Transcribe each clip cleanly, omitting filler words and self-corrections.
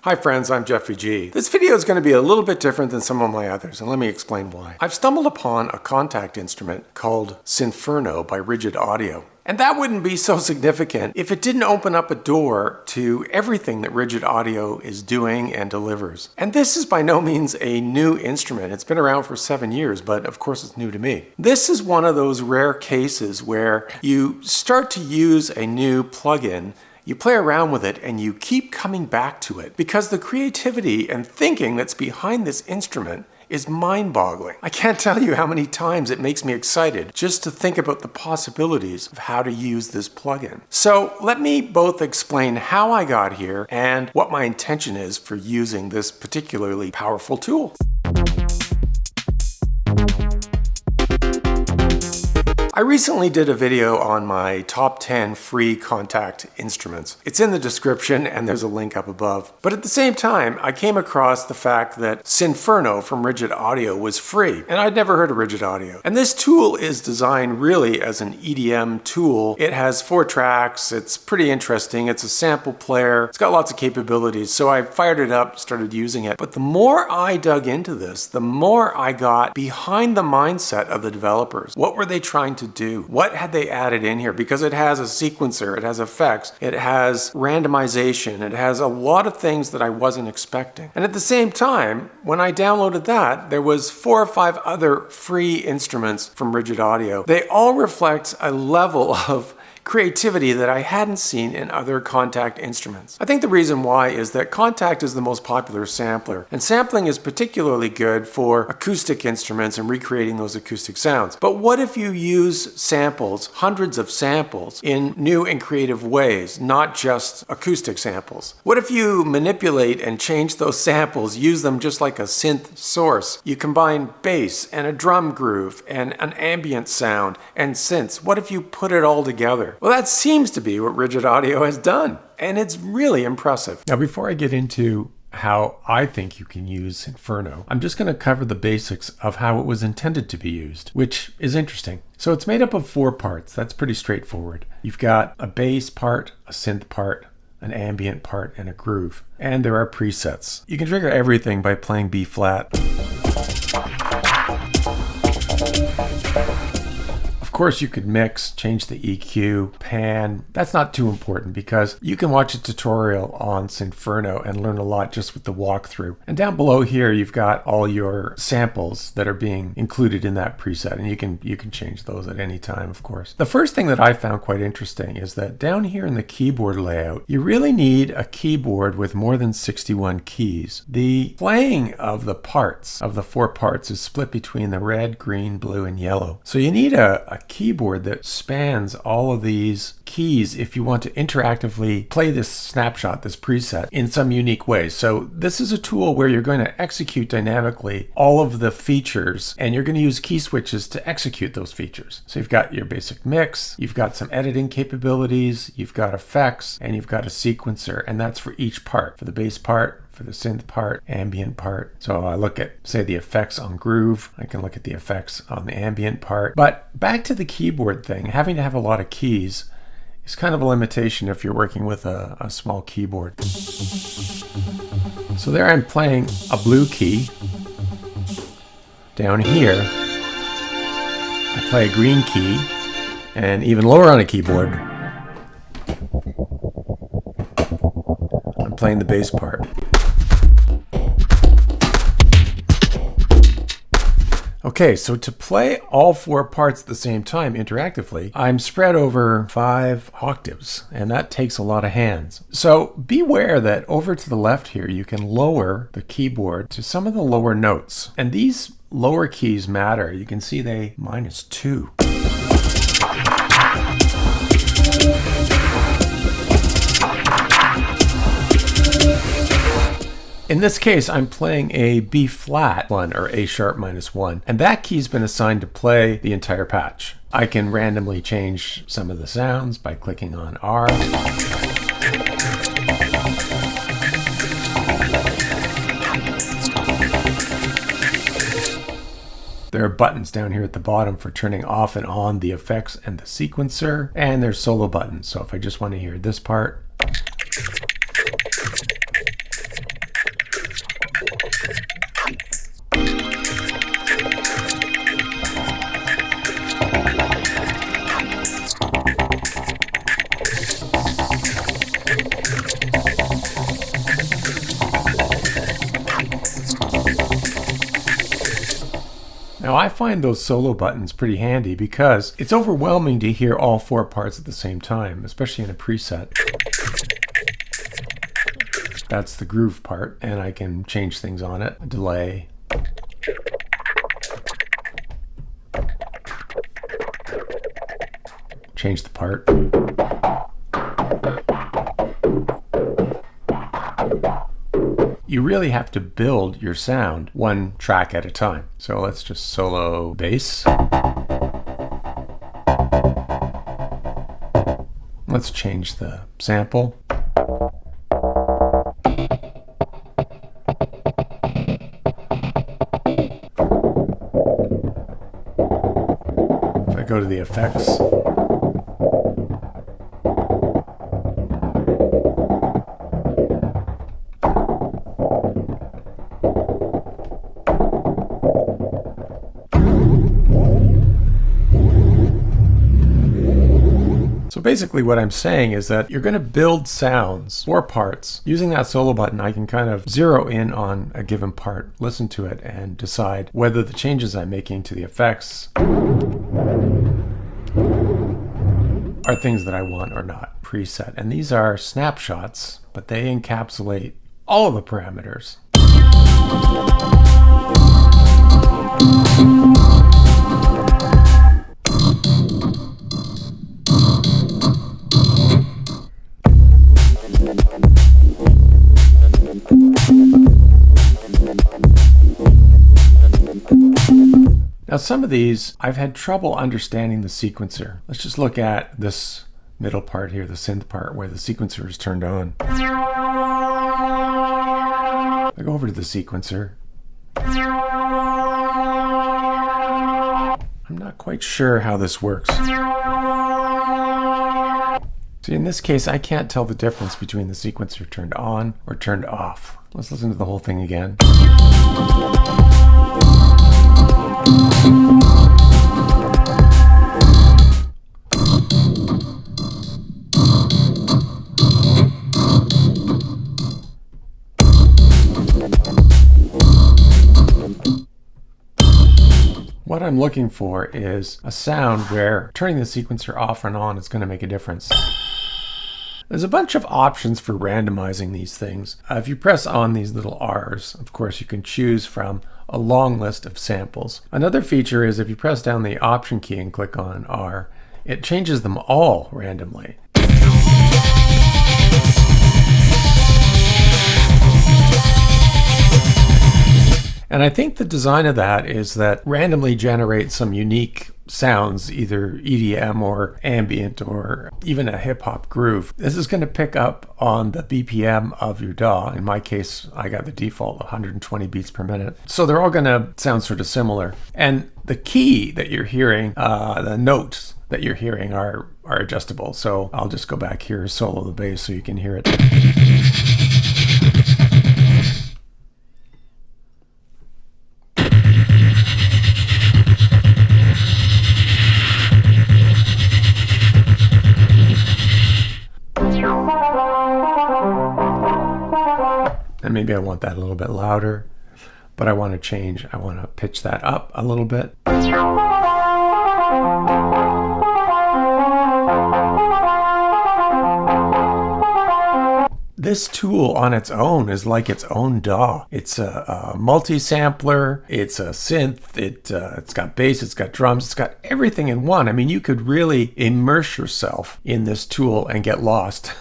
Hi friends, I'm Jeffrey G. This video is going to be a little bit different than some of my others, and let me explain why. I've stumbled upon a Kontakt instrument called Synferno by Rigid Audio. And that wouldn't be so significant if it didn't open up a door to everything that Rigid Audio is doing and delivers. And this is by no means a new instrument. It's been around for 7 years, but of course it's new to me. This is one of those rare cases where you start to use a new plugin, you play around with it, and you keep coming back to it because the creativity and thinking that's behind this instrument is mind-boggling. I can't tell you how many times it makes me excited just to think about the possibilities of how to use this plugin. So let me both explain how I got here and what my intention is for using this particularly powerful tool. I recently did a video on my top 10 free Kontakt instruments. It's in the description and there's a link up above. But at the same time, I came across the fact that Synferno from Rigid Audio was free, and I'd never heard of Rigid Audio. And this tool is designed really as an EDM tool. It has 4 tracks, it's pretty interesting, it's a sample player, it's got lots of capabilities, so I fired it up, started using it. But the more I dug into this, the more I got behind the mindset of the developers. What were they trying to do? What had they added in here? Because it has a sequencer, it has effects, it has randomization, it has a lot of things that I wasn't expecting. And at the same time, when I downloaded that, there was 4 or 5 other free instruments from Rigid Audio. They all reflect a level of creativity that I hadn't seen in other Kontakt instruments. I think the reason why is that Kontakt is the most popular sampler, and sampling is particularly good for acoustic instruments and recreating those acoustic sounds. But what if you use samples, hundreds of samples, in new and creative ways, not just acoustic samples? What if you manipulate and change those samples, use them just like a synth source? You combine bass and a drum groove and an ambient sound and synths. What if you put it all together? Well, that seems to be what Rigid Audio has done, and it's really impressive. Now, before I get into how I think you can use Synferno, I'm just going to cover the basics of how it was intended to be used, which is interesting. So it's made up of 4 parts. That's pretty straightforward. You've got a bass part, a synth part, an ambient part, and a groove. And there are presets. You can trigger everything by playing B flat. Of course, you could mix, change the EQ, pan. That's not too important because you can watch a tutorial on Synferno and learn a lot just with the walkthrough. And down below here, you've got all your samples that are being included in that preset, and you can change those at any time, of course. The first thing that I found quite interesting is that down here in the keyboard layout, you really need a keyboard with more than 61 keys. The playing of the parts, of the 4 parts, is split between the red, green, blue, and yellow. So you need a keyboard that spans all of these keys if you want to interactively play this snapshot, this preset, in some unique way. So this is a tool where you're going to execute dynamically all of the features, and you're going to use key switches to execute those features. So you've got your basic mix, you've got some editing capabilities, you've got effects, and you've got a sequencer, and that's for each part. For the bass part, for the synth part, ambient part. So I look at, say, the effects on groove. I can look at the effects on the ambient part. But back to the keyboard thing, having to have a lot of keys is kind of a limitation if you're working with a small keyboard. So there I'm playing a blue key. Down here, I play a green key. And even lower on a keyboard, I'm playing the bass part. Okay, so to play all 4 parts at the same time interactively, I'm spread over 5 octaves, and that takes a lot of hands. So beware that over to the left here, you can lower the keyboard to some of the lower notes. And these lower keys matter. You can see they -2. In this case, I'm playing a B flat 1 or A sharp -1, and that key's been assigned to play the entire patch. I can randomly change some of the sounds by clicking on R. There are buttons down here at the bottom for turning off and on the effects and the sequencer, and there's solo buttons. So if I just want to hear this part, Now I find those solo buttons pretty handy because it's overwhelming to hear all 4 parts at the same time, especially in a preset. That's the groove part, and I can change things on it. A delay. Change the part. You really have to build your sound 1 track at a time. So let's just solo bass. Let's change the sample. If I go to the effects, so basically what I'm saying is that you're going to build sounds, 4 parts. Using that solo button, I can kind of zero in on a given part, listen to it, and decide whether the changes I'm making to the effects are things that I want or not. Preset. And these are snapshots, but they encapsulate all of the parameters. Now some of these, I've had trouble understanding the sequencer. Let's just look at this middle part here, the synth part, where the sequencer is turned on. I go over to the sequencer. I'm not quite sure how this works. See, in this case, I can't tell the difference between the sequencer turned on or turned off. Let's listen to the whole thing again. What I'm looking for is a sound where turning the sequencer off and on is going to make a difference. There's a bunch of options for randomizing these things. If you press on these little R's, of course, you can choose from a long list of samples. Another feature is if you press down the Option key and click on R, it changes them all randomly. And I think the design of that is that randomly generate some unique sounds, either EDM or ambient or even a hip hop groove. This is going to pick up on the BPM of your DAW. In my case, I got the default 120 beats per minute. So they're all going to sound sort of similar. And the key that you're hearing, the notes that you're hearing are adjustable. So I'll just go back here, solo the bass so you can hear it. And maybe I want that a little bit louder, but I want to pitch that up a little bit. This tool on its own is like its own DAW. It's a multi-sampler, it's a synth, it's got bass, it's got drums, it's got everything in one. I mean, you could really immerse yourself in this tool and get lost.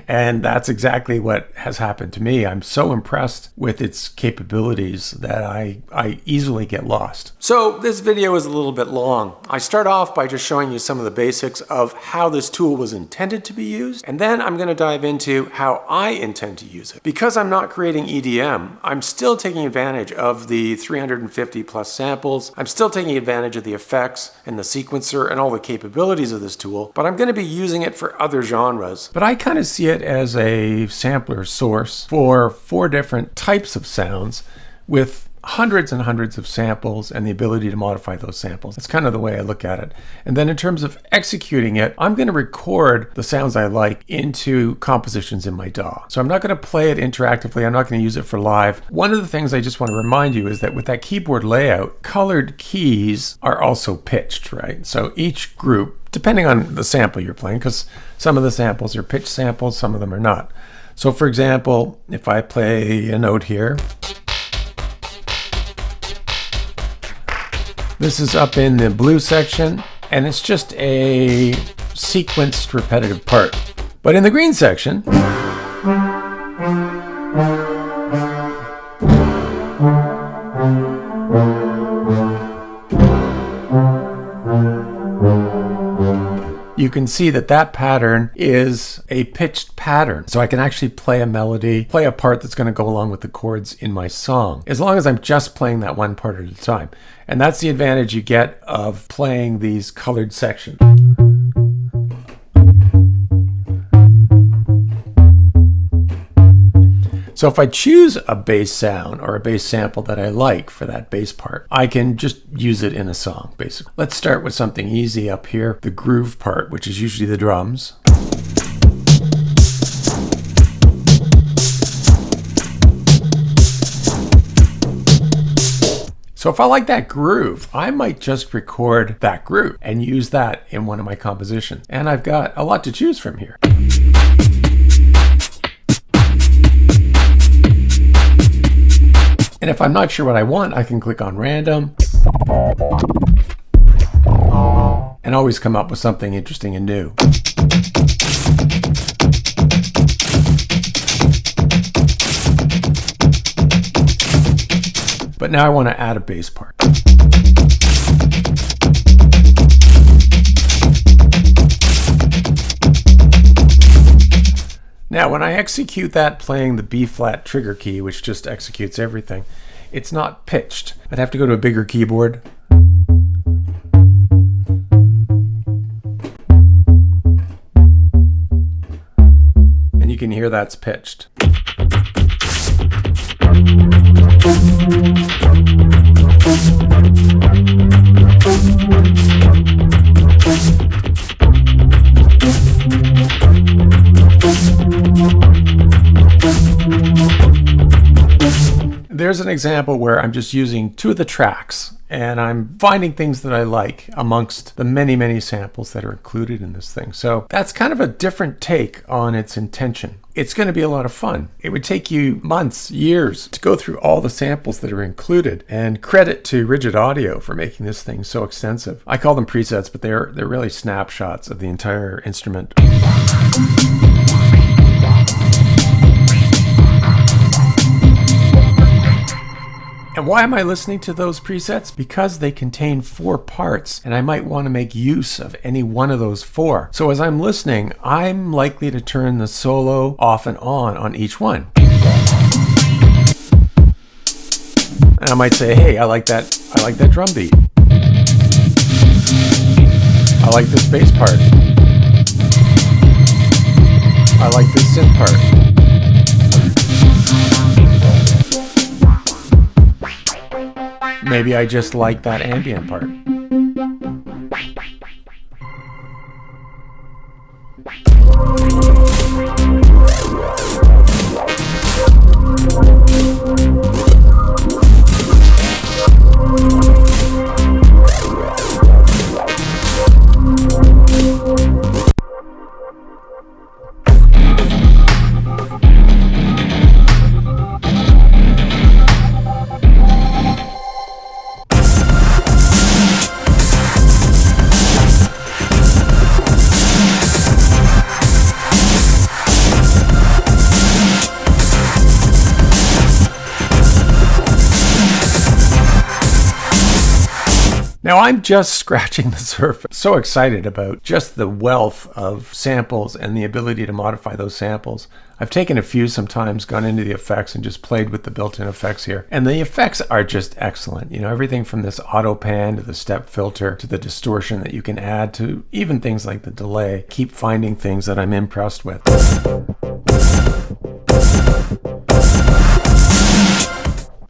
And that's exactly what has happened to me. I'm so impressed with its capabilities that I easily get lost. So this video is a little bit long. I start off by just showing you some of the basics of how this tool was intended to be used, and then I'm going to dive into how I intend to use it. Because I'm not creating EDM, I'm still taking advantage of the 350 plus samples. I'm still taking advantage of the effects and the sequencer and all the capabilities of this tool, but I'm going to be using it for other genres. But I kind of see it as a sampler source for 4 different types of sounds with hundreds and hundreds of samples and the ability to modify those samples. That's kind of the way I look at it. And then in terms of executing it, I'm going to record the sounds I like into compositions in my DAW. So I'm not going to play it interactively. I'm not going to use it for live. One of the things I just want to remind you is that with that keyboard layout, colored keys are also pitched, right? So each group, depending on the sample you're playing, because some of the samples are pitched samples, some of them are not. So for example, if I play a note here, this is up in the blue section, and it's just a sequenced repetitive part. But in the green section, you can see that that pattern is a pitched pattern. So I can actually play a melody, play a part that's going to go along with the chords in my song, as long as I'm just playing that one part at a time. And that's the advantage you get of playing these colored sections. So if I choose a bass sound or a bass sample that I like for that bass part, I can just use it in a song, basically. Let's start with something easy up here, the groove part, which is usually the drums. So if I like that groove, I might just record that groove and use that in one of my compositions. And I've got a lot to choose from here. And if I'm not sure what I want, I can click on random and always come up with something interesting and new. But now I want to add a bass part. Now, when I execute that playing the B flat trigger key, which just executes everything, it's not pitched. I'd have to go to a bigger keyboard. And you can hear that's pitched. There's an example where I'm just using two of the tracks and I'm finding things that I like amongst the many, many samples that are included in this thing. So that's kind of a different take on its intention. It's going to be a lot of fun. It would take you months, years to go through all the samples that are included, and credit to Rigid Audio for making this thing so extensive. I call them presets, but they're really snapshots of the entire instrument. And why am I listening to those presets? Because they contain 4 parts, and I might want to make use of any one of those 4. So as I'm listening, I'm likely to turn the solo off and on each one. And I might say, hey, I like that drum beat. I like this bass part. I like this synth part. Maybe I just like that ambient part. Now I'm just scratching the surface. So excited about just the wealth of samples and the ability to modify those samples. I've taken a few sometimes, gone into the effects and just played with the built-in effects here. And the effects are just excellent. You know, everything from this auto pan to the step filter to the distortion that you can add to even things like the delay. Keep finding things that I'm impressed with.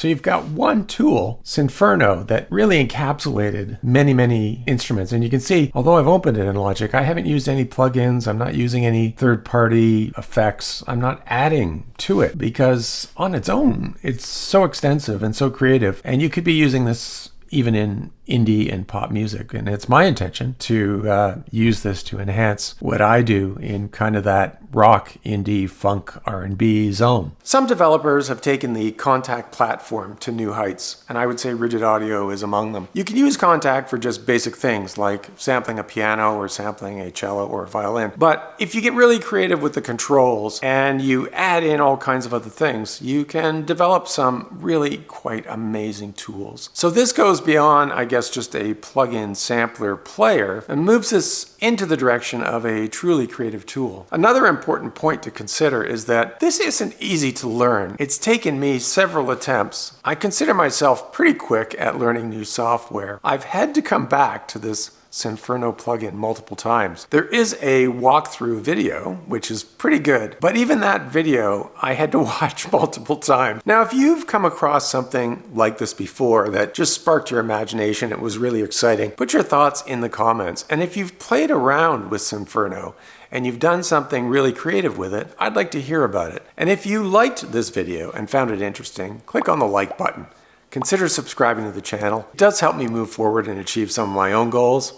So you've got one tool, Synferno, that really encapsulated many, many instruments. And you can see, although I've opened it in Logic, I haven't used any plugins. I'm not using any third-party effects. I'm not adding to it because on its own, it's so extensive and so creative. And you could be using this even in indie and pop music. And it's my intention to use this to enhance what I do in kind of that rock, indie, funk, R&B zone. Some developers have taken the Kontakt platform to new heights, and I would say Rigid Audio is among them. You can use Kontakt for just basic things like sampling a piano or sampling a cello or a violin. But if you get really creative with the controls and you add in all kinds of other things, you can develop some really quite amazing tools. So this goes beyond, I guess, just a plug-in sampler player and moves us into the direction of a truly creative tool. Another important point to consider is that this isn't easy to learn. It's taken me several attempts. I consider myself pretty quick at learning new software. I've had to come back to this Synferno plugin multiple times. There is a walkthrough video, which is pretty good, but even that video I had to watch multiple times. Now, if you've come across something like this before that just sparked your imagination, it was really exciting, put your thoughts in the comments. And if you've played around with Synferno and you've done something really creative with it, I'd like to hear about it. And if you liked this video and found it interesting, click on the like button. Consider subscribing to the channel. It does help me move forward and achieve some of my own goals.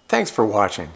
Thanks for watching.